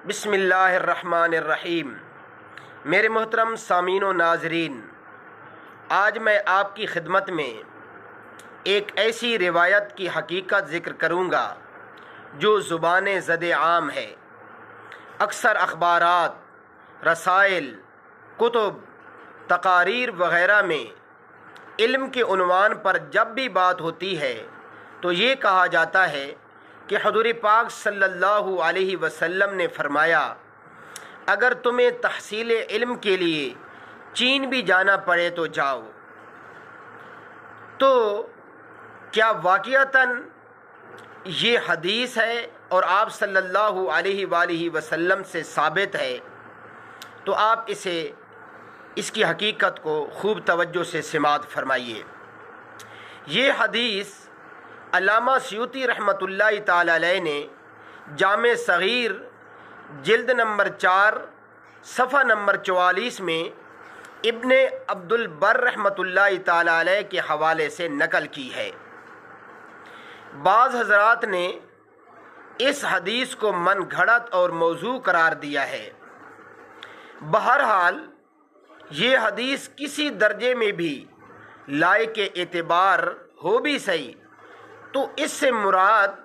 بسم اللہ الرحمن الرحیم۔ میرے محترم سامعین و ناظرین، آج میں آپ کی خدمت میں ایک ایسی روایت کی حقیقت ذکر کروں گا جو زبان زد عام ہے۔ اکثر اخبارات، رسائل، کتب، تقاریر وغیرہ میں علم کے عنوان پر جب بھی بات ہوتی ہے تو یہ کہا جاتا ہے کہ حضور پاک صلی اللہ علیہ وسلم نے فرمایا، اگر تمہیں تحصیل علم کے لیے چین بھی جانا پڑے تو جاؤ۔ تو کیا واقعتاً یہ حدیث ہے اور آپ صلی اللہ علیہ وآلہ وسلم سے ثابت ہے؟ تو آپ اس کی حقیقت کو خوب توجہ سے سماعت فرمائیے۔ یہ حدیث علامہ سیوطی رحمۃ اللہ تعالی علیہ نے جامع صغیر جلد نمبر 4 صفحہ نمبر 44 میں ابن عبد البر رحمۃ اللہ تعالی علیہ کے حوالے سے نقل کی ہے۔ بعض حضرات نے اس حدیث کو من گھڑت اور موضوع قرار دیا ہے۔ بہرحال یہ حدیث کسی درجے میں بھی لائق اعتبار ہو بھی صحیح تو اس سے مراد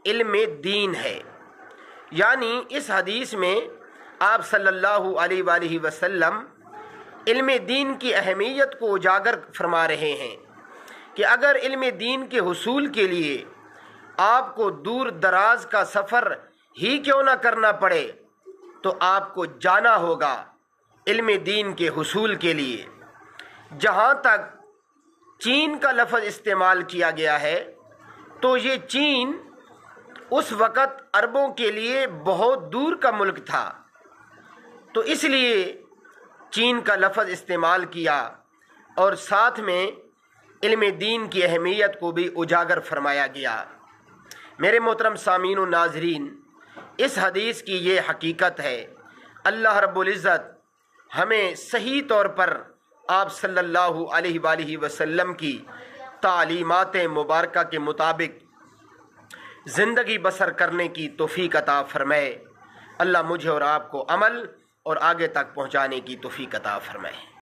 علم دین ہے، یعنی اس حدیث میں آپ صلی اللہ علیہ وآلہ وسلم علم دین کی اہمیت کو اجاگر فرما رہے ہیں کہ اگر علم دین کے حصول کے لیے آپ کو دور دراز کا سفر ہی کیوں نہ کرنا پڑے تو آپ کو جانا ہوگا علم دین کے حصول کے لیے۔ جہاں تک چین کا لفظ استعمال کیا گیا ہے تو یہ چین اس وقت عربوں کے لیے بہت دور کا ملک تھا، تو اس لیے چین کا لفظ استعمال کیا اور ساتھ میں علم دین کی اہمیت کو بھی اجاگر فرمایا گیا۔ میرے محترم سامعین و ناظرین، اس حدیث کی یہ حقیقت ہے۔ اللہ رب العزت ہمیں صحیح طور پر آپ صلی اللہ علیہ وآلہ وسلم کی تعلیمات مبارکہ کے مطابق زندگی بسر کرنے کی توفیق عطا فرمائے۔ اللہ مجھے اور آپ کو عمل اور آگے تک پہنچانے کی توفیق عطا فرمائے۔